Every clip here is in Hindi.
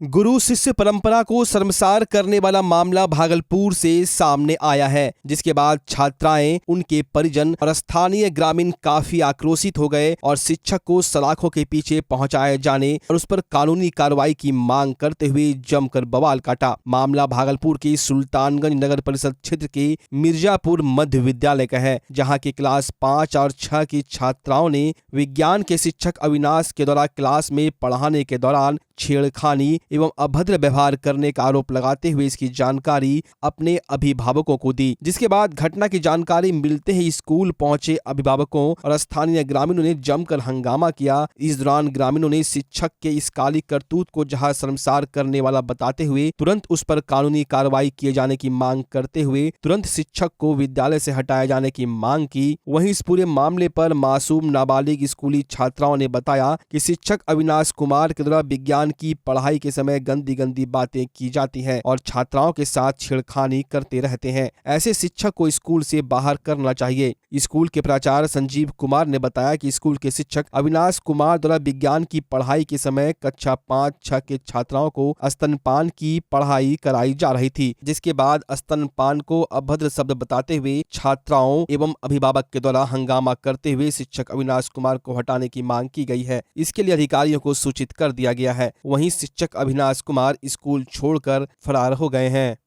गुरु शिष्य परंपरा को शर्मसार करने वाला मामला भागलपुर से सामने आया है, जिसके बाद छात्राएं, उनके परिजन और स्थानीय ग्रामीण काफी आक्रोशित हो गए और शिक्षक को सलाखों के पीछे पहुंचाए जाने और उस पर कानूनी कार्रवाई की मांग करते हुए जमकर बवाल काटा। मामला भागलपुर के सुल्तानगंज नगर परिषद क्षेत्र के मिर्जापुर मध्य विद्यालय का है, जहाँ की क्लास 5 और 6 की छात्राओं ने विज्ञान के शिक्षक अविनाश के द्वारा क्लास में पढ़ाने के दौरान छेड़खानी एवं अभद्र व्यवहार करने का आरोप लगाते हुए इसकी जानकारी अपने अभिभावकों को दी। जिसके बाद घटना की जानकारी मिलते ही स्कूल पहुंचे अभिभावकों और स्थानीय ग्रामीणों ने जमकर हंगामा किया। इस दौरान ग्रामीणों ने शिक्षक के इस काली करतूत को जहां शर्मसार करने वाला बताते हुए तुरंत उस पर कानूनी कार्रवाई किए जाने की मांग करते हुए तुरंत शिक्षक को विद्यालय से हटाए जाने की मांग की। वहीं इस पूरे मामले पर मासूम नाबालिग स्कूली छात्राओं ने बताया कि शिक्षक अविनाश कुमार के द्वारा विज्ञान की पढ़ाई के समय गंदी गंदी बातें की जाती हैं और छात्राओं के साथ छेड़खानी करते रहते हैं। ऐसे शिक्षक को स्कूल से बाहर करना चाहिए। स्कूल के प्राचार्य संजीव कुमार ने बताया कि स्कूल के शिक्षक अविनाश कुमार द्वारा विज्ञान की पढ़ाई के समय कक्षा 5-6 के छात्राओं को स्तनपान की पढ़ाई कराई जा रही थी, जिसके बाद स्तनपान को अभद्र शब्द बताते हुए छात्राओं एवं अभिभावक के द्वारा हंगामा करते हुए शिक्षक अविनाश कुमार को हटाने की मांग की गई है। इसके लिए अधिकारियों को सूचित कर दिया गया है। वहीं शिक्षक अविनाश कुमार स्कूल छोड़कर फरार हो गए हैं।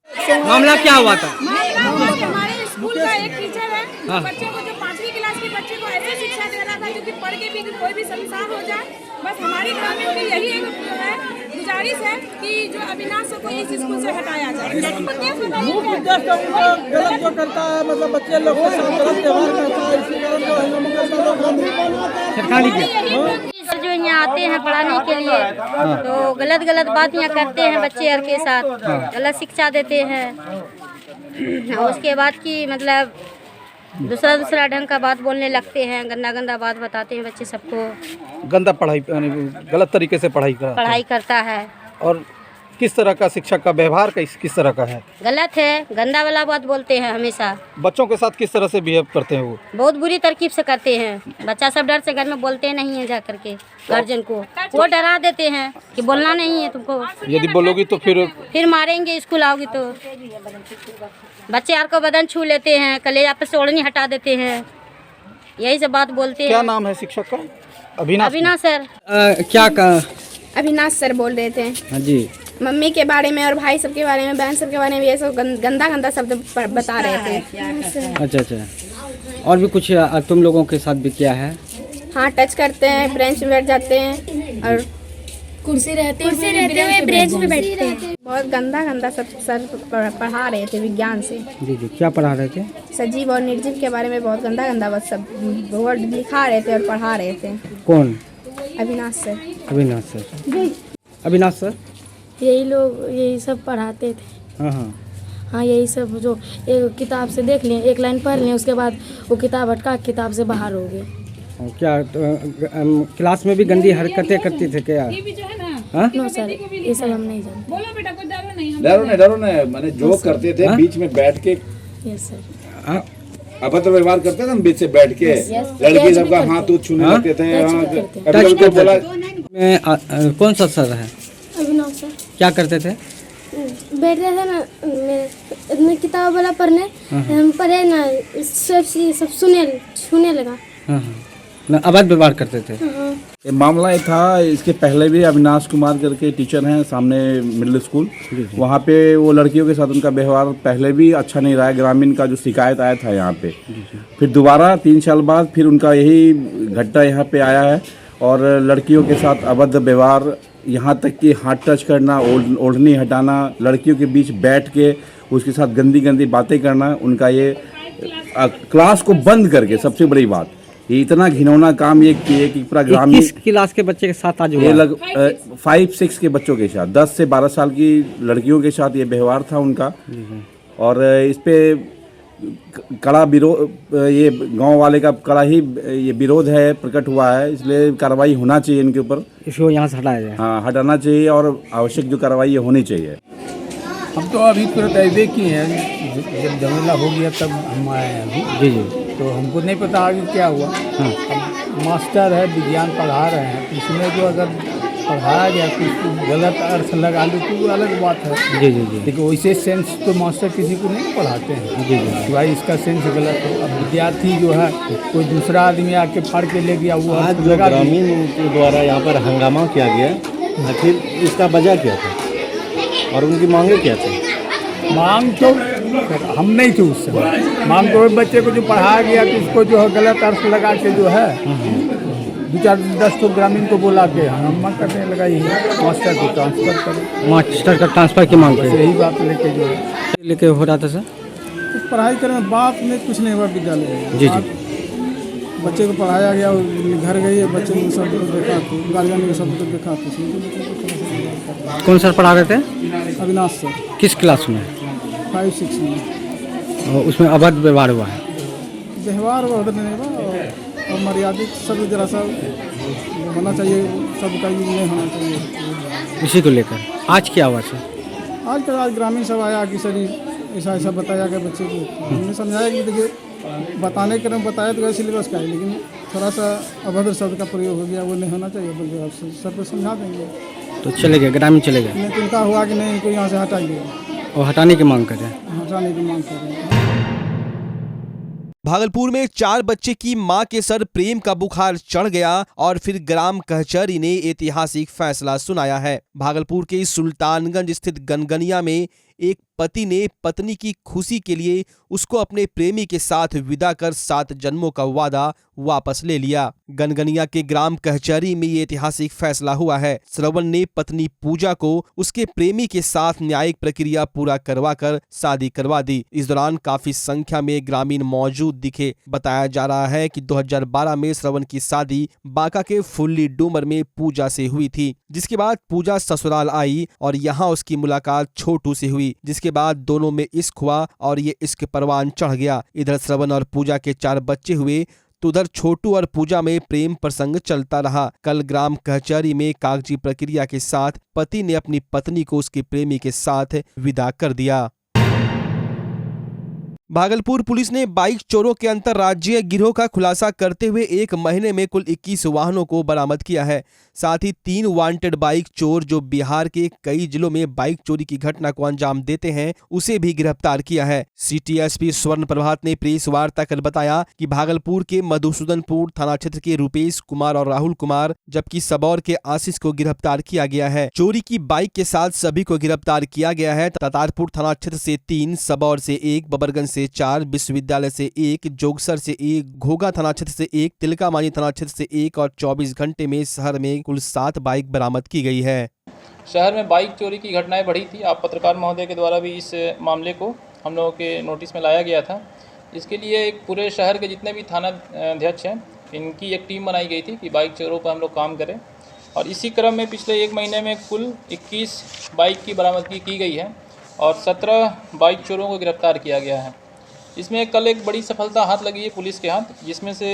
मामला क्या हुआ था? हमारे स्कूल का एक टीचर है, बच्चे को जो 5वीं क्लास के बच्चे को ऐसे शिक्षा दे रहा था जो कि पढ़ के भी कोई भी संसार हो जाए। बस हमारी ग्रामीण की यही एक गुजारिश है कि जो अविनाश को इस स्कूल से हटाया जाए। गलत जो करता है, मतलब बच्चे लोग के साथ गलत व्यवहार करता है, इसी कारण जो हंगामा करता है। जो यहाँ आते हैं पढ़ाने के लिए तो गलत गलत बात यहाँ करते हैं, बच्चे और के साथ गलत शिक्षा देते हैं। उसके बाद की मतलब दूसरा ढंग का बात बोलने लगते हैं, गंदा गंदा बात बताते हैं बच्चे सबको। गंदा पढ़ाई, गलत तरीके से पढ़ाई करता है। और किस तरह का शिक्षक का व्यवहार किस तरह का है? गलत है, गंदा वाला बात बोलते हैं हमेशा। बच्चों के साथ किस तरह से बिहेव करते हैं वो? बहुत बुरी तरकीब से करते हैं। बच्चा सब डर से घर में बोलते नहीं है, जा करके गार्जियन को वो डरा देते हैं कि बोलना नहीं है तुमको, यदि बोलोगी तो फिर मारेंगे, स्कूल आओगी तो। बच्चे यार को बदन छू लेते हैं, कलेजा पे से ओढ़नी हटा देते हैं, यही सब बात बोलते हैं। क्या नाम है शिक्षक का? अविनाश सर। क्या का? अविनाश सर बोल रहे थे। हाँ जी। मम्मी के बारे में और भाई सब के बारे में, बहन सब के बारे में ये सब गंदा गंदा शब्द बता रहे थे। अच्छा। और भी कुछ तुम लोगों के साथ भी किया है? हाँ, टच करते हैं, बेंच में बैठ जाते हैं और कुर्सी रहते हैं बेंच में बैठते हैं। बहुत गंदा सब सर पढ़ा रहे थे विज्ञान से। जी। क्या पढ़ा रहे थे? सजीव और निर्जीव के बारे में बहुत गंदा बस सब वर्ड लिखा रहे थे और पढ़ा रहे थे। कौन? अविनाश सर। अविनाश सर यही लोग यही सब पढ़ाते थे। हाँ, यही सब जो एक किताब से देख लें, एक लाइन पढ़ लें, उसके बाद वो किताब हटका किताब से बाहर हो गए। क्या क्लास में भी गंदी हरकतें करती थे क्या? नो सर, ये सब हम नहीं जानते। बोलो बेटा, कोई डरो नहीं, मैंने जो करते थे बीच में बैठ के। Yes sir. अभद्र व्यवहार करते थे हम बीच से बैठ के, लड़की सबका हाथ छूने लगते थे। कौन सा सर है? अविनाश सर। क्या करते थे? बैठते थे ना, इतने किताब वाला पढ़ने, हम पढ़े ना, सब सुने लगा। अभद्र व्यवहार करते थे। ये मामला ये था, इसके पहले भी अविनाश कुमार करके टीचर हैं सामने मिडिल स्कूल, वहाँ पे वो लड़कियों के साथ उनका व्यवहार पहले भी अच्छा नहीं रहा है। ग्रामीण का जो शिकायत आया था यहाँ पे, फिर दोबारा 3 साल बाद फिर उनका यही घटना यहाँ पे आया है और लड़कियों के साथ अभद्र व्यवहार, यहाँ तक कि हाथ टच करना, ओढ़नी हटाना, लड़कियों के बीच बैठ के उसके साथ गंदी गंदी बातें करना, उनका ये क्लास को बंद करके, सबसे बड़ी बात ये इतना घिनौना काम ये किए कि पूरा ग्रामीण। किस क्लास के बच्चे के साथ आज हुआ? ये 5-6 के बच्चों के साथ, 10 से 12 साल की लड़कियों के साथ ये व्यवहार था उनका। और इस पे कड़ा विरोध, ये गांव वाले का कड़ा ही ये विरोध है, प्रकट हुआ है, इसलिए कार्रवाई होना चाहिए इनके ऊपर। इसको यहाँ से हटाया जाए। हाँ, हटाना चाहिए और आवश्यक जो कार्रवाई होनी चाहिए। हम तो अभी तुरंत ऐसे किए हैं, जब झमेला हो गया तब हम आए हैं अभी। जी। तो हमको नहीं पता आगे क्या हुआ। अब मास्टर है, विज्ञान पढ़ा रहे हैं, तो इसमें जो अगर पढ़ाया गया कुछ गलत अर्थ लगा लो तो वो अलग बात है। जी जी जी लेकिन वैसे सेंस तो मास्टर किसी को नहीं पढ़ाते हैं जी जी। भाई इसका सेंस गलत है। अब विद्यार्थी जो है कोई दूसरा आदमी आके फाड़ के ले गया वो आज अर्थ जो लगा दिया। ग्रामीण के द्वारा यहाँ पर हंगामा किया गया, आखिर इसका वजह क्या था और उनकी मांगे क्या थी? मांग तो हम नहीं थे उस समय। मांग तो बच्चे को जो पढ़ाया गया कि उसको जो है गलत अर्थ लगा के जो है 2-4-10 तो ग्रामीण को बोला के हंगामा करने लगा। यही मास्टर को ट्रांसफर करो, मास्टर का ट्रांसफर की मांग बस करें यही बात लेके जो है लेके हो रहा था सर। कुछ पढ़ाई करने बात में कुछ नहीं हुआ विद्यालय में। जी जी। बात बच्चे को पढ़ाया गया, घर गई, बच्चे ने सब कुछ देखा तो गार्जियन ने सब कुछ देखा तो कौन सर पढ़ा रहे थे? अविनाश सर किस क्लास में? 5-6 में। और उसमें अभद्र व्यवहार हुआ है? व्यवहार उधर नहीं हुआ और मर्यादित सब जरा सा होना चाहिए, सबका यूज नहीं होना चाहिए। इसी को लेकर आज क्या हुआ सर? आज ग्रामीण सब आया कि सर ऐसा ऐसा बताया गया बच्चे को। हमने समझाया कि देखिए बताने के लिए बताया तो सिलेबस का है, लेकिन थोड़ा सा अभद्र शब्द का प्रयोग हो गया, वो नहीं होना चाहिए। बोल आप सर को समझा देंगे तो चले गए, ग्रामीण चले गए नहीं तो इनका हुआ कि नहीं, इनको यहाँ से हटाइए, और हटाने की मांग कर रहे हैं। हटाने की मांग कर रहे हैं। भागलपुर में 4 बच्चे की मां के सर प्रेम का बुखार चढ़ गया और फिर ग्राम कचहरी ने ऐतिहासिक फैसला सुनाया है। भागलपुर के सुल्तानगंज स्थित गनगनिया में एक पति ने पत्नी की खुशी के लिए उसको अपने प्रेमी के साथ विदा कर 7 जन्मों का वादा वापस ले लिया। गनगनिया के ग्राम कचहरी में ये ऐतिहासिक फैसला हुआ है। श्रवण ने पत्नी पूजा को उसके प्रेमी के साथ न्यायिक प्रक्रिया पूरा करवा कर शादी करवा दी। इस दौरान काफी संख्या में ग्रामीण मौजूद दिखे। बताया जा रहा है कि 2012 में श्रवण की शादी बांका के फुल्ली डूमर में पूजा से हुई थी, जिसके बाद पूजा ससुराल आई और यहाँ उसकी मुलाकात छोटू से हुई, जिसके बाद दोनों में इश्क हुआ और ये इश्क परवान चढ़ गया। इधर श्रवण और पूजा के 4 बच्चे हुए तो उधर छोटू और पूजा में प्रेम प्रसंग चलता रहा। कल ग्राम कचहरी में कागजी प्रक्रिया के साथ पति ने अपनी पत्नी को उसके प्रेमी के साथ विदा कर दिया। भागलपुर पुलिस ने बाइक चोरों के अंतर्राज्यीय गिरोह का खुलासा करते हुए 1 महीने में कुल 21 वाहनों को बरामद किया है। साथ ही 3 वांटेड बाइक चोर जो बिहार के कई जिलों में बाइक चोरी की घटना को अंजाम देते हैं, उसे भी गिरफ्तार किया है। सिटी एसपी स्वर्ण प्रभात ने प्रेस वार्ता कर बताया कि भागलपुर के मधुसूदनपुर थाना क्षेत्र के रुपेश कुमार और राहुल कुमार जबकि सबौर के आशीष को गिरफ्तार किया गया है। चोरी की बाइक के साथ सभी को गिरफ्तार किया गया है। तातारपुर थाना क्षेत्र से 3, सबौर से 1, बबरगंज से 4, विश्वविद्यालय से 1, जोगसर से 1, घोघा थाना क्षेत्र से 1, तिलकामांझी थाना क्षेत्र से 1 और 24 घंटे में शहर में कुल 7 बाइक बरामद की गई है। शहर में बाइक चोरी की घटनाएं बढ़ी थी। आप पत्रकार महोदय के द्वारा भी इस मामले को हम लोगों के नोटिस में लाया गया था। इसके लिए एक पूरे शहर के जितने भी थाना अध्यक्ष हैं, इनकी एक टीम बनाई गई थी कि बाइक चोरों पर हम लोग काम करें। और इसी क्रम में पिछले 1 महीने में कुल 21 बाइक की बरामदगी की गई है और 17 बाइक चोरों को गिरफ्तार किया गया है। इसमें कल एक बड़ी सफलता हाथ लगी है पुलिस के हाथ, जिसमें से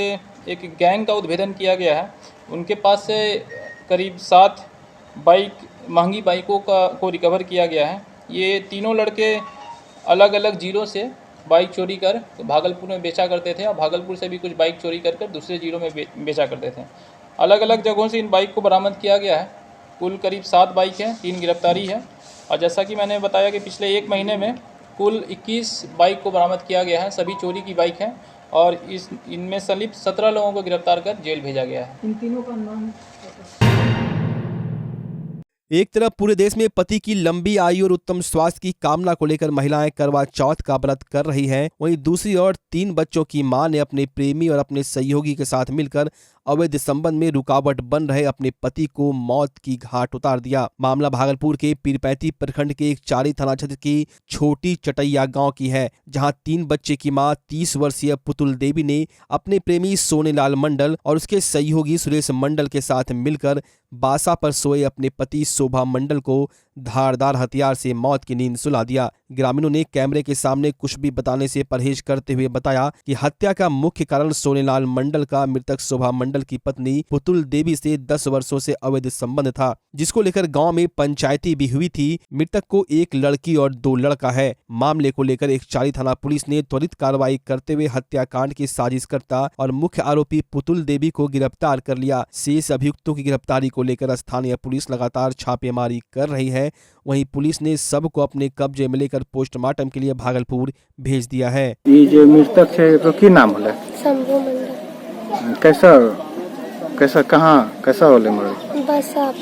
एक गैंग का उद्भेदन किया गया है। उनके पास से करीब 7 बाइक महंगी बाइकों को रिकवर किया गया है। ये तीनों लड़के अलग अलग जिलों से बाइक चोरी कर भागलपुर में बेचा करते थे और भागलपुर से भी कुछ बाइक चोरी कर दूसरे जिलों में बेचा करते थे। अलग अलग जगहों से इन बाइक को बरामद किया गया है। कुल करीब 7 बाइक हैं, 3 गिरफ्तारी है। और जैसा कि मैंने बताया कि पिछले 1 महीने में कुल 21 बाइक को बरामद किया गया है। सभी चोरी की बाइक हैं और इनमें संलिप्त 17 लोगों को गिरफ्तार कर जेल भेजा गया है। इन तीनों का नाम एक तरफ पूरे देश में पति की लंबी आयु और उत्तम स्वास्थ्य की कामना को लेकर महिलाएं करवा चौथ का व्रत कर रही हैं, वहीं दूसरी ओर 3 बच्चों की मां ने अपने प्रेमी और अपने सहयोगी के साथ मिलकर अवैध संबंध में रुकावट बन रहे अपने पति को मौत की घाट उतार दिया। मामला भागलपुर के पीरपैंती प्रखंड के एक चारी थाना क्षेत्र की छोटी चटैया गांव की है, जहां 3 बच्चे की मां 30 वर्षीय पुतुल देवी ने अपने प्रेमी सोनेलाल मंडल और उसके सहयोगी सुरेश मंडल के साथ मिलकर बासा पर सोए अपने पति शोभा मंडल को धारदार हथियार से मौत की नींद सुला दिया। ग्रामीणों ने कैमरे के सामने कुछ भी बताने से परहेज करते हुए बताया कि हत्या का मुख्य कारण सोनेलाल मंडल का मृतक शोभा मंडल की पत्नी पुतुल देवी से 10 वर्षों से अवैध संबंध था, जिसको लेकर गांव में पंचायती भी हुई थी। मृतक को एक लड़की और 2 लड़का है। मामले को लेकर एकचारी थाना पुलिस ने त्वरित कार्रवाई करते हुए हत्याकांड की साजिशकर्ता और मुख्य आरोपी पुतुल देवी को गिरफ्तार कर लिया। शेष अभियुक्तों की गिरफ्तारी को लेकर स्थानीय पुलिस लगातार छापेमारी कर रही है। वहीं पुलिस ने सब को अपने कब्जे में लेकर पोस्टमार्टम के लिए भागलपुर भेज दिया है। ये जो मृतक है तो की नाम होले? शंभू मंडल। कैसा कहाँ कैसा होले मरे? बस आप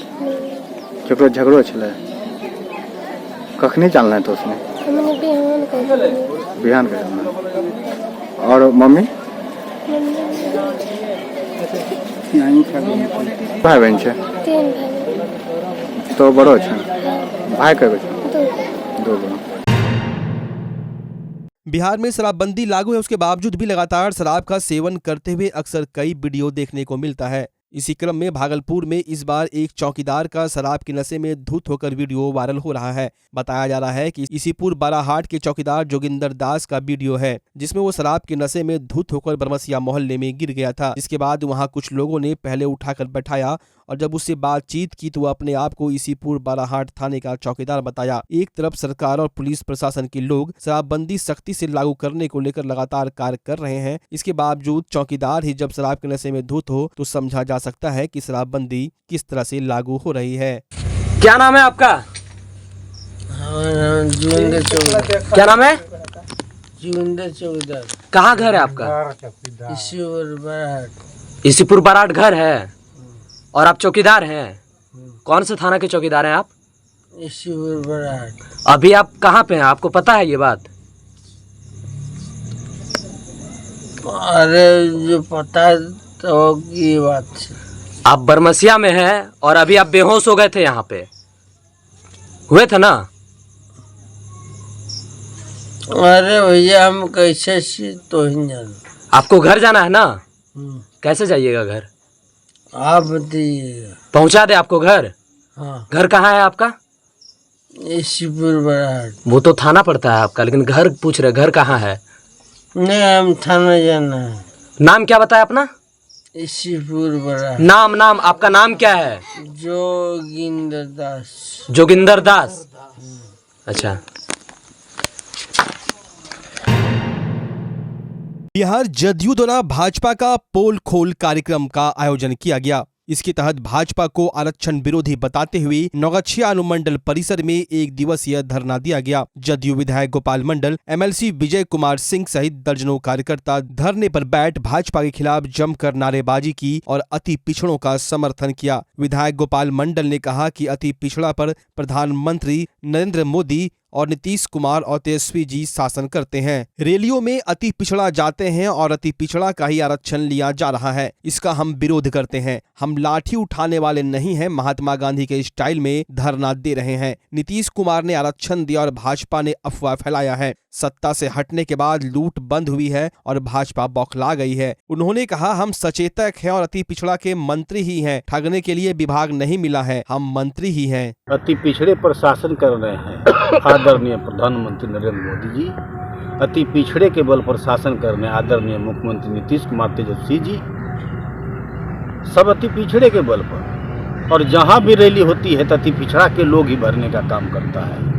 केकरो झगड़ो छले? कखनी चलना है तो उसने? हमने बिहान कर। और मम्मी? भाई बहन छे? 3 भाई। तो बड़ो छे? भाई कब? 2 बड़ो। बिहार में शराबबंदी लागू है, उसके बावजूद भी लगातार शराब का सेवन करते हुए अक्सर कई वीडियो देखने को मिलता है। इसी क्रम में भागलपुर में इस बार एक चौकीदार का शराब के नशे में धुत होकर वीडियो वायरल हो रहा है। बताया जा रहा है कि इसीपुर बाराहाट के चौकीदार जोगिंदर दास का वीडियो है, जिसमें वो शराब के नशे में धुत होकर बरमसिया मोहल्ले में गिर गया था। जिसके बाद वहां कुछ लोगों ने पहले उठाकर बैठाया और जब उससे बातचीत की तो वो अपने आप को इसीपुर बाराहाट थाने का चौकीदार बताया। एक तरफ सरकार और पुलिस प्रशासन के लोग शराबबंदी सख्ती से लागू करने को लेकर लगातार कार्य कर रहे हैं। इसके बावजूद चौकीदार ही जब शराब के नशे में धुत हो तो समझा जा सकता है कि शराबबंदी किस तरह से लागू हो रही है। क्या नाम है आपका? क्या नाम है? जोगिंदर चौकीदार। कहाँ घर है आपका? इसीपुर बाराहाट घर है और आप चौकीदार हैं? कौन से थाना के चौकीदार हैं आप? इसीपुर बाराहाट। अभी आप कहाँ पे हैं, आपको पता है ये बात? अरे जो पता है तो ये बात है। आप बरमसिया में हैं और अभी आप बेहोश हो गए थे, यहाँ पे हुए थे ना? अरे भैया हम कैसे तो ही जान। आपको घर जाना है ना? कैसे जाइएगा घर? आप बताइएगा। पहुंचा दे आपको घर? हाँ। घर कहाँ है आपका? इसीपुर बाराहाट। वो तो थाना पड़ता है आपका, लेकिन घर पूछ रहे, घर कहाँ है? नहीं हम थाना जाना है। नाम क्या बताया अपना? इसीपुर बाराहाट। नाम आपका नाम क्या है? जोगिंदर दास। जोगिंदर दास। अच्छा। बिहार जदयू द्वारा भाजपा का पोल खोल कार्यक्रम का आयोजन किया गया। इसके तहत भाजपा को आरक्षण विरोधी बताते हुए नौगछिया अनुमंडल परिसर में 1 दिवसीय धरना दिया गया। जदयू विधायक गोपाल मंडल, एमएलसी विजय कुमार सिंह सहित दर्जनों कार्यकर्ता धरने पर बैठ भाजपा के खिलाफ जमकर नारेबाजी की और अति पिछड़ों का समर्थन किया। विधायक गोपाल मंडल ने कहा कि अति पिछड़ा पर प्रधानमंत्री नरेंद्र मोदी और नीतीश कुमार और तेजस्वी जी शासन करते हैं। रैलियों में अति पिछड़ा जाते हैं और अति पिछड़ा का ही आरक्षण लिया जा रहा है। इसका हम विरोध करते हैं। हम लाठी उठाने वाले नहीं हैं, महात्मा गांधी के स्टाइल में धरना दे रहे हैं। नीतीश कुमार ने आरक्षण दिया और भाजपा ने अफवाह फैलाया है। सत्ता से हटने के बाद लूट बंद हुई है और भाजपा बौखला गई है। उन्होंने कहा हम सचेतक हैं और अति पिछड़ा के मंत्री ही हैं। ठगने के लिए विभाग नहीं मिला है, हम मंत्री ही हैं। अति पिछड़े पर शासन कर रहे हैं आदरणीय प्रधानमंत्री नरेंद्र मोदी जी। अति पिछड़े के बल पर शासन कर रहे हैं आदरणीय मुख्यमंत्री नीतीश कुमार तेजस्वी जी। सब अति पिछड़े के बल पर, और जहां भी रैली होती है तो अति पिछड़ा के लोग ही भरने का काम करता है।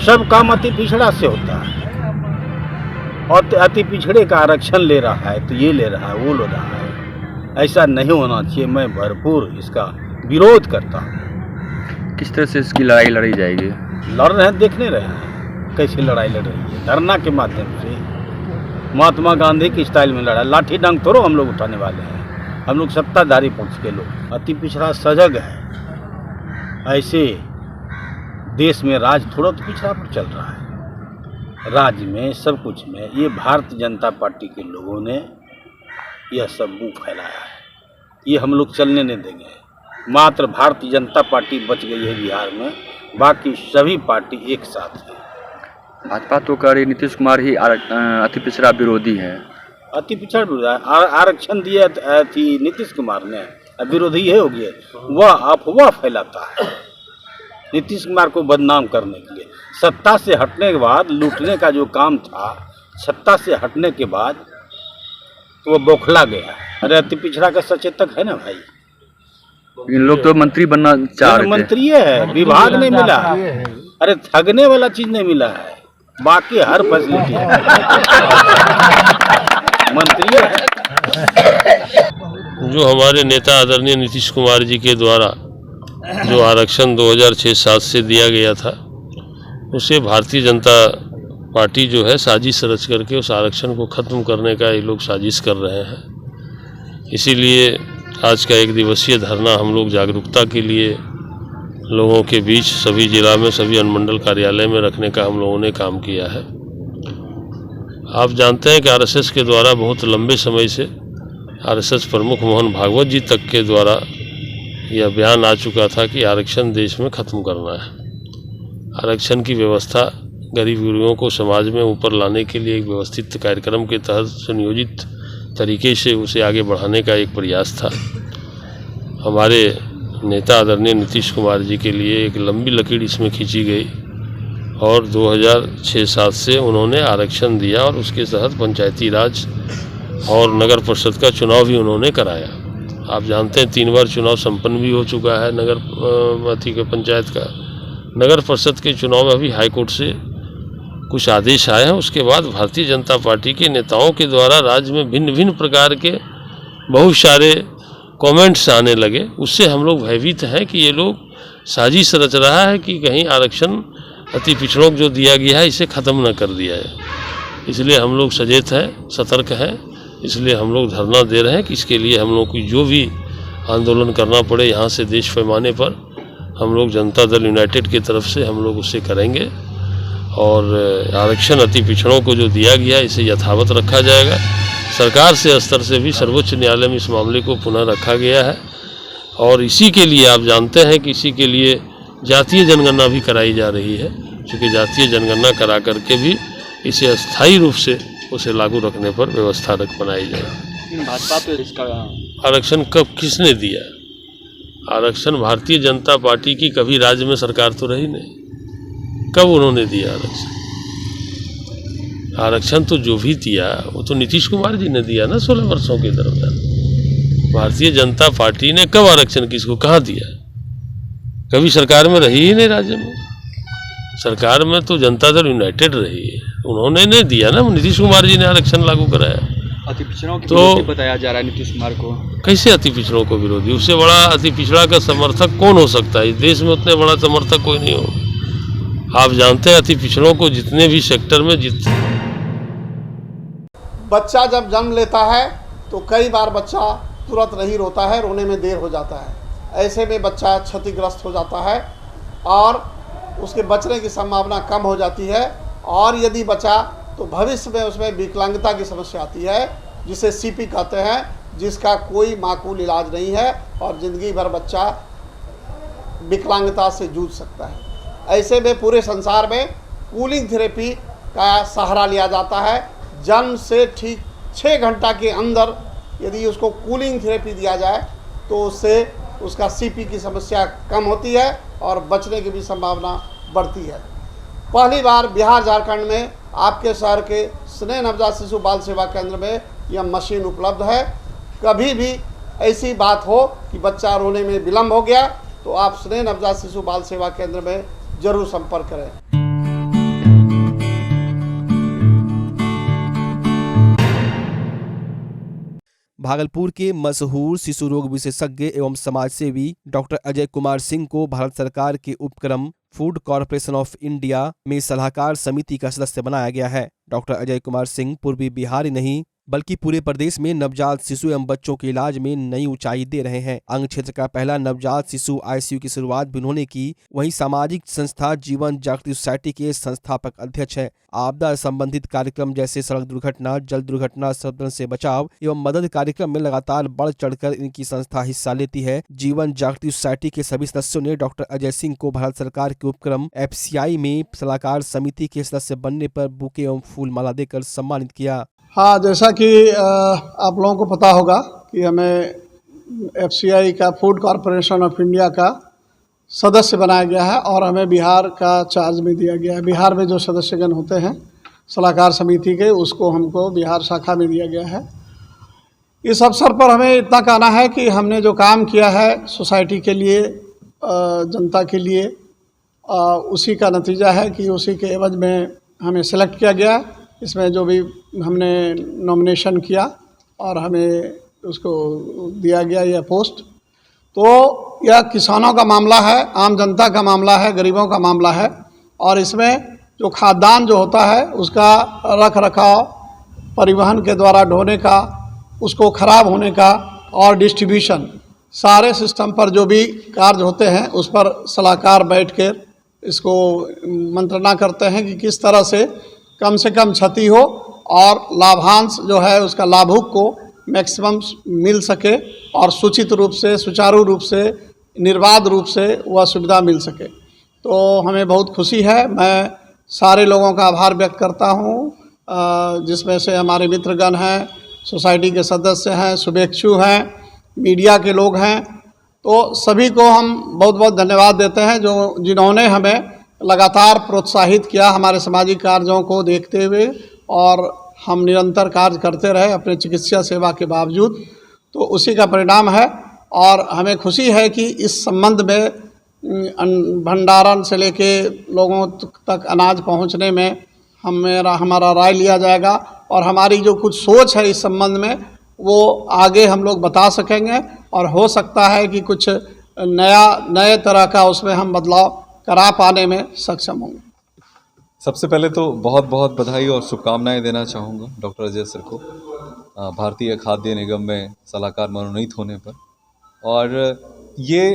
सब काम अति पिछड़ा से होता है और अति पिछड़े का आरक्षण ले रहा है तो ये ले रहा है, वो ले रहा है। ऐसा नहीं होना चाहिए। मैं भरपूर इसका विरोध करता हूँ। किस तरह से इसकी लड़ाई लड़ी जाएगी? लड़ रहे हैं, देखने रहे हैं कैसे लड़ाई लड़ रही है। धरना के माध्यम से महात्मा गांधी की स्टाइल में लड़ा। लाठी डंग थोड़ो हम लोग उठाने वाले हैं। हम लोग सत्ताधारी पक्ष के लोग। अति पिछड़ा सजग है। ऐसे देश में राज थोड़ा तो पिछड़ा पर चल रहा है। राज्य में सब कुछ में ये भारतीय जनता पार्टी के लोगों ने यह सब बू फैलाया है। ये हम लोग चलने नहीं देंगे। मात्र भारतीय जनता पार्टी बच गई है बिहार में, बाकी सभी पार्टी एक साथ है। भाजपा तो कह रही नीतीश कुमार ही अति पिछड़ा विरोधी है। अति पिछड़ा आरक्षण दिया नीतीश कुमार ने, विरोधी है हो गया। वह अफवाह फैलाता है। नीतीश कुमार को बदनाम करने के लिए। सत्ता से हटने के बाद लूटने का जो काम था, सत्ता से हटने के बाद तो वो बौखला गया। अरे अति पिछड़ा का सचेतक है ना भाई, इन लोग तो मंत्री बनना चाह रहे थे। मंत्री है, विभाग नहीं मिला। अरे ठगने वाला चीज नहीं मिला है, बाकी हर फैसिलिटी है। मंत्री है। जो हमारे नेता आदरणीय नीतीश कुमार जी के द्वारा जो आरक्षण 2006-07 से दिया गया था, उसे भारतीय जनता पार्टी जो है साजिश रच करके उस आरक्षण को ख़त्म करने का ये लोग साजिश कर रहे हैं। इसीलिए आज का एक दिवसीय धरना हम लोग जागरूकता के लिए लोगों के बीच सभी जिला में, सभी अनुमंडल कार्यालय में रखने का हम लोगों ने काम किया है। आप जानते हैं कि आरएसएस के द्वारा बहुत लंबे समय से आरएसएस प्रमुख मोहन भागवत जी तक के द्वारा यह बयान आ चुका था कि आरक्षण देश में ख़त्म करना है। आरक्षण की व्यवस्था गरीब गुरुओं को समाज में ऊपर लाने के लिए एक व्यवस्थित कार्यक्रम के तहत सुनियोजित तरीके से उसे आगे बढ़ाने का एक प्रयास था। हमारे नेता आदरणीय नीतीश कुमार जी के लिए एक लंबी लकीर इसमें खींची गई और 2006-07 से उन्होंने आरक्षण दिया और उसके तहत पंचायती राज और नगर परिषद का चुनाव भी उन्होंने कराया। आप जानते हैं 3 बार चुनाव संपन्न भी हो चुका है नगर पंचायत का। नगर परिषद के चुनाव में अभी हाईकोर्ट से कुछ आदेश आए हैं। उसके बाद भारतीय जनता पार्टी के नेताओं के द्वारा राज्य में भिन्न भिन्न प्रकार के बहुत सारे कमेंट्स आने लगे। उससे हम लोग भयभीत हैं कि ये लोग साजिश रच रहा है कि कहीं आरक्षण अति पिछड़ों को जो दिया गया है इसे ख़त्म न कर दिया है। इसलिए हम लोग सचेत हैं, सतर्क हैं। इसलिए हम लोग धरना दे रहे हैं कि इसके लिए हम लोग को जो भी आंदोलन करना पड़े यहाँ से देश पैमाने पर, हम लोग जनता दल यूनाइटेड की तरफ से हम लोग उसे करेंगे और आरक्षण अति पिछड़ों को जो दिया गया है इसे यथावत रखा जाएगा। सरकार से स्तर से भी सर्वोच्च न्यायालय में इस मामले को पुनः रखा गया है और इसी के लिए आप जानते हैं कि इसी के लिए जातीय जनगणना भी कराई जा रही है, क्योंकि जातीय जनगणना करा करके भी इसे अस्थायी रूप से उसे लागू रखने पर व्यवस्था बनाई जाए। भाजपा तो इसका आरक्षण कब किसने दिया? आरक्षण भारतीय जनता पार्टी की कभी राज्य में सरकार तो रही नहीं। कब उन्होंने दिया आरक्षण? आरक्षण तो जो भी दिया वो तो नीतीश कुमार जी ने दिया ना 16 वर्षों के दरमियान। भारतीय जनता पार्टी ने कब आरक्षण किसको कहाँ दिया? कभी सरकार में रही ही नहीं। राज्य में सरकार में तो जनता दल यूनाइटेड रही है, उन्होंने नहीं दिया ना। नीतीश कुमार जी ने आरक्षण लागू कराया। अति पिछड़ों की विरोधी बताया जा रहा है नीतीश कुमार को। कैसे अति पिछड़ों को विरोधी? उससे बड़ा अति पिछड़ा का समर्थक कौन हो सकता है? इस देश में उतने बड़ा समर्थक कोई नहीं हो। आप जानते हैं अति पिछड़ों को जितने भी सेक्टर में बच्चा जब जन्म लेता है तो कई बार बच्चा तुरंत नहीं रोता है, रोने में देर हो जाता है। ऐसे में बच्चा क्षतिग्रस्त हो जाता है और उसके बचने की संभावना कम हो जाती है। और यदि बचा तो भविष्य में उसमें विकलांगता की समस्या आती है, जिसे सीपी कहते हैं, जिसका कोई माकूल इलाज नहीं है और ज़िंदगी भर बच्चा विकलांगता से जूझ सकता है। ऐसे में पूरे संसार में कूलिंग थेरेपी का सहारा लिया जाता है। जन्म से ठीक 6 घंटा के अंदर यदि उसको कूलिंग थेरेपी दिया जाए तो उससे उसका सीपी की समस्या कम होती है और बचने की भी संभावना बढ़ती है। पहली बार बिहार झारखंड में आपके शहर के स्नेह नवजात शिशु बाल सेवा केंद्र में यह मशीन उपलब्ध है। कभी भी ऐसी बात हो कि बच्चा रोने में विलम्ब हो गया तो आप स्नेह नवजात शिशु बाल सेवा केंद्र में जरूर संपर्क करें। भागलपुर के मशहूर शिशु रोग विशेषज्ञ एवं समाजसेवी डॉक्टर अजय कुमार सिंह को भारत सरकार के उपक्रम फूड कॉरपोरेशन ऑफ इंडिया में सलाहकार समिति का सदस्य बनाया गया है। डॉक्टर अजय कुमार सिंह पूर्वी बिहार ही नहीं बल्कि पूरे प्रदेश में नवजात शिशु एवं बच्चों के इलाज में नई ऊंचाई दे रहे हैं। अंग क्षेत्र का पहला नवजात शिशु आईसीयू की शुरुआत भी उन्होंने की। वहीं सामाजिक संस्था जीवन जागृति सोसाइटी के संस्थापक अध्यक्ष हैं। आपदा संबंधित कार्यक्रम जैसे सड़क दुर्घटना, जल दुर्घटना, संपन्न से बचाव एवं मदद कार्यक्रम में लगातार बढ़ चढ़कर इनकी संस्था हिस्सा लेती है। जीवन जागृति सोसाइटी के सभी सदस्यों ने डॉक्टर अजय सिंह को भारत सरकार के उपक्रम FCI में सलाहकार समिति के सदस्य बनने पर बुके एवं फूल माला देकर सम्मानित किया। हाँ, जैसा कि आप लोगों को पता होगा कि हमें FCI का फूड कॉरपोरेशन ऑफ इंडिया का सदस्य बनाया गया है और हमें बिहार का चार्ज में दिया गया है। बिहार में जो सदस्यगण होते हैं सलाहकार समिति के, उसको हमको बिहार शाखा में दिया गया है। इस अवसर पर हमें इतना कहना है कि हमने जो काम किया है सोसाइटी के लिए, जनता के लिए, उसी का नतीजा है कि उसी के एवज में हमें सेलेक्ट किया गया। इसमें जो भी हमने नॉमिनेशन किया और हमें उसको दिया गया यह पोस्ट, तो यह किसानों का मामला है, आम जनता का मामला है, गरीबों का मामला है। और इसमें जो खाद्यान्न जो होता है उसका रख रखाव, परिवहन के द्वारा ढोने का, उसको ख़राब होने का और डिस्ट्रीब्यूशन, सारे सिस्टम पर जो भी कार्य होते हैं उस पर सलाहकार बैठ कर इसको मंत्रणा करते हैं कि किस तरह से कम क्षति हो और लाभांश जो है उसका लाभुक को मैक्सिमम मिल सके और सूचित रूप से, सुचारू रूप से, निर्बाध रूप से वह सुविधा मिल सके। तो हमें बहुत खुशी है। मैं सारे लोगों का आभार व्यक्त करता हूँ, जिसमें से हमारे मित्रगण हैं, सोसाइटी के सदस्य हैं, शुभेच्छु हैं, मीडिया के लोग हैं। तो सभी को हम बहुत बहुत धन्यवाद देते हैं जिन्होंने हमें लगातार प्रोत्साहित किया हमारे सामाजिक कार्यों को देखते हुए, और हम निरंतर कार्य करते रहे अपने चिकित्सा सेवा के बावजूद। तो उसी का परिणाम है और हमें खुशी है कि इस संबंध में भंडारण से लेके लोगों तक अनाज पहुंचने में हमारा राय लिया जाएगा और हमारी जो कुछ सोच है इस संबंध में वो आगे हम लोग बता सकेंगे और हो सकता है कि कुछ नए तरह का उसमें हम बदलाव करा पाने में सक्षम होंगे। सबसे पहले तो बहुत बहुत बधाई और शुभकामनाएं देना चाहूँगा डॉक्टर अजय सर को भारतीय खाद्य निगम में सलाहकार मनोनीत होने पर। और ये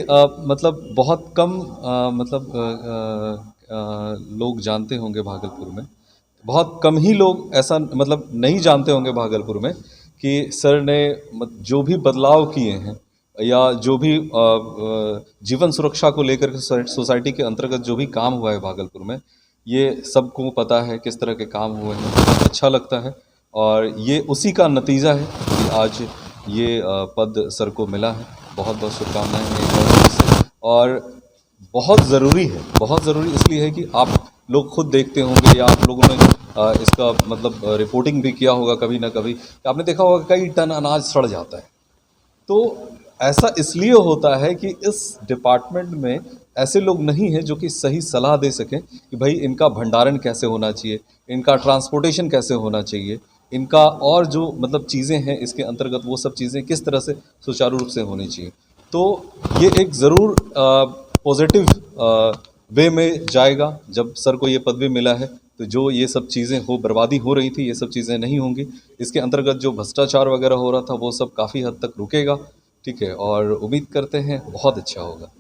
मतलब बहुत कम लोग जानते होंगे भागलपुर में, बहुत कम ही लोग ऐसा मतलब नहीं जानते होंगे भागलपुर में कि सर ने जो भी बदलाव किए हैं या जो भी जीवन सुरक्षा को लेकर सोसाइटी के अंतर्गत जो भी काम हुआ है भागलपुर में, ये सबको पता है किस तरह के काम हुए हैं। अच्छा लगता है और ये उसी का नतीजा है कि आज ये पद सर को मिला है। बहुत बहुत शुभकामनाएं हैं। और बहुत ज़रूरी इसलिए है कि आप लोग खुद देखते होंगे या आप लोगों ने इसका मतलब रिपोर्टिंग भी किया होगा कभी ना कभी, आपने देखा होगा कई टन अनाज सड़ जाता है। तो ऐसा इसलिए होता है कि इस डिपार्टमेंट में ऐसे लोग नहीं हैं जो कि सही सलाह दे सकें कि भाई इनका भंडारण कैसे होना चाहिए, इनका ट्रांसपोर्टेशन कैसे होना चाहिए, इनका और जो मतलब चीज़ें हैं इसके अंतर्गत वो सब चीज़ें किस तरह से सुचारू रूप से होनी चाहिए। तो ये एक ज़रूर पॉजिटिव वे में जाएगा। जब सर को ये पदवी मिला है तो जो ये सब चीज़ें बर्बादी हो रही थी ये सब चीज़ें नहीं होंगी। इसके अंतर्गत जो भ्रष्टाचार वगैरह हो रहा था वो सब काफ़ी हद तक रुकेगा। ठीक है, और उम्मीद करते हैं बहुत अच्छा होगा।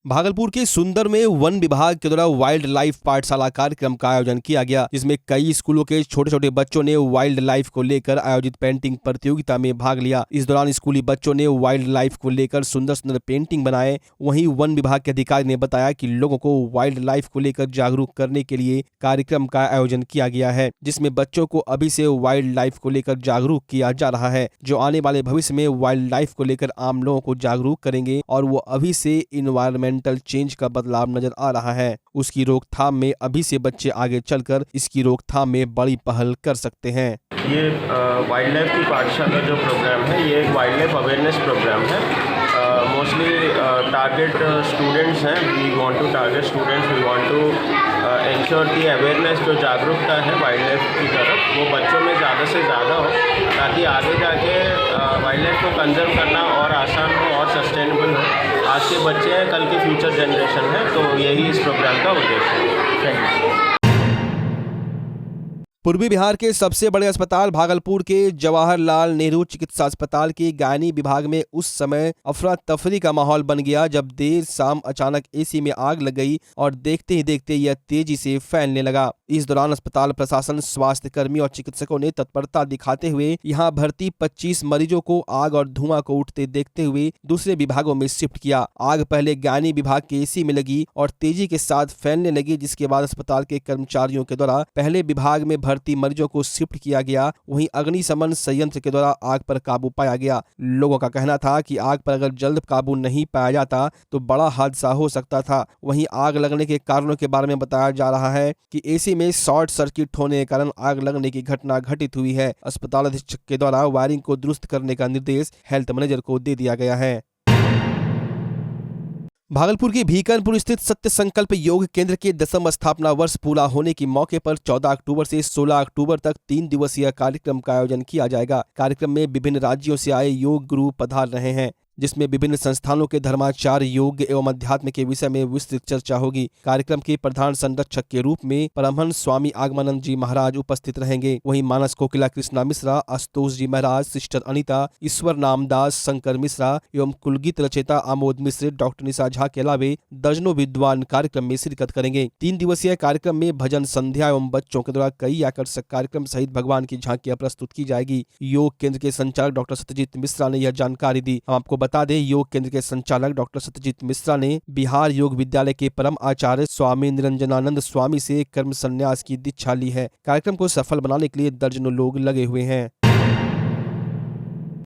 भागलपुर के सुंदर में वन विभाग के द्वारा वाइल्ड लाइफ पाठशाला कार्यक्रम का आयोजन किया गया, जिसमें कई स्कूलों के छोटे छोटे बच्चों ने वाइल्ड लाइफ को लेकर आयोजित पेंटिंग प्रतियोगिता में भाग लिया। इस दौरान स्कूली बच्चों ने वाइल्ड लाइफ को लेकर सुंदर सुंदर पेंटिंग बनाए। वहीं वन विभाग के अधिकारी ने बताया कि लोगों को वाइल्ड लाइफ को लेकर जागरूक करने के लिए कार्यक्रम का आयोजन किया गया है, जिसमें बच्चों को अभी से वाइल्ड लाइफ को लेकर जागरूक किया जा रहा है, जो आने वाले भविष्य में वाइल्ड लाइफ को लेकर आम लोगों को जागरूक करेंगे और वो अभी से इन्वायरमेंटल चेंज का बदलाव नजर आ रहा है। उसकी रोकथाम में अभी से बच्चे आगे चलकर इसकी रोकथाम में बड़ी पहल कर सकते हैं। ये वाइल्ड लाइफ की पाठशाला जो प्रोग्राम है ये एक वाइल्ड लाइफ अवेयरनेस प्रोग्राम है। मोस्टली टारगेट स्टूडेंट्स हैं। We want to target students, we want to ensure की अवेयरनेस जो जागरूकता है वाइल्ड लाइफ की तरफ वो बच्चों में ज़्यादा से ज़्यादा हो, ताकि आगे जाके वाइल्ड लाइफ को कंजर्व करना और आसान हो और सस्टेनेबल हो। आज के बच्चे हैं, कल की फ्यूचर जनरेशन है, तो यही इस प्रोग्राम का उद्देश्य है। Thank you. पूर्वी बिहार के सबसे बड़े अस्पताल भागलपुर के जवाहरलाल नेहरू चिकित्सा अस्पताल के गायनी विभाग में उस समय अफरा तफरी का माहौल बन गया जब देर शाम अचानक एसी में आग लग गई और देखते ही देखते यह तेजी से फैलने लगा। इस दौरान अस्पताल प्रशासन, स्वास्थ्य कर्मी और चिकित्सकों ने तत्परता दिखाते हुए यहां भर्ती 25 मरीजों को आग और धुआं को उठते देखते हुए दूसरे विभागों में शिफ्ट किया। आग पहले गायनी विभाग के एसी में लगी और तेजी के साथ फैलने लगी, जिसके बाद अस्पताल के कर्मचारियों के द्वारा पहले विभाग में भर्ती भर्ती मरीजों को शिफ्ट किया गया। वहीं अग्निशमन संयंत्र के द्वारा आग पर काबू पाया गया। लोगों का कहना था कि आग पर अगर जल्द काबू नहीं पाया जाता तो बड़ा हादसा हो सकता था। वहीं आग लगने के कारणों के बारे में बताया जा रहा है कि एसी में शॉर्ट सर्किट होने के कारण आग लगने की घटना घटित हुई है। अस्पताल अधीक्षक के द्वारा वायरिंग को दुरुस्त करने का निर्देश हेल्थ मैनेजर को दे दिया गया है। भागलपुर के भीकनपुर स्थित सत्य संकल्प योग केंद्र के 10वां स्थापना वर्ष पूरा होने के मौके पर 14 अक्टूबर से 16 अक्टूबर तक 3 दिवसीय कार्यक्रम का आयोजन किया जाएगा। कार्यक्रम में विभिन्न राज्यों से आए योग गुरु पधार रहे हैं, जिसमें विभिन्न संस्थानों के धर्माचार्य योग एवं अध्यात्म के विषय में विस्तृत चर्चा होगी। कार्यक्रम के प्रधान संरक्षक के रूप में परमहंस स्वामी आगमानंद जी महाराज उपस्थित रहेंगे। वहीं मानस कोकिला कृष्णा मिश्रा, आशुतोष जी महाराज, सिस्टर अनिता, ईश्वर नामदास, शंकर मिश्रा एवं कुलगीत रचयिता आमोद मिश्र, डॉक्टर निशा झा के अलावे दर्जनों विद्वान कार्यक्रम में शिरकत करेंगे। 3 दिवसीय कार्यक्रम में भजन संध्या एवं बच्चों के द्वारा कई आकर्षक कार्यक्रम सहित भगवान की झांकियां प्रस्तुत की जाएगी। योग केंद्र के संचालक डॉक्टर सत्यजीत मिश्रा ने यह जानकारी दी। हम आपको बता दें, योग केंद्र के संचालक डॉक्टर सत्यजीत मिश्रा ने बिहार योग विद्यालय के परम आचार्य स्वामी निरंजनानंद स्वामी से कर्म संन्यास की दीक्षा ली है। कार्यक्रम को सफल बनाने के लिए दर्जनों लोग लगे हुए हैं।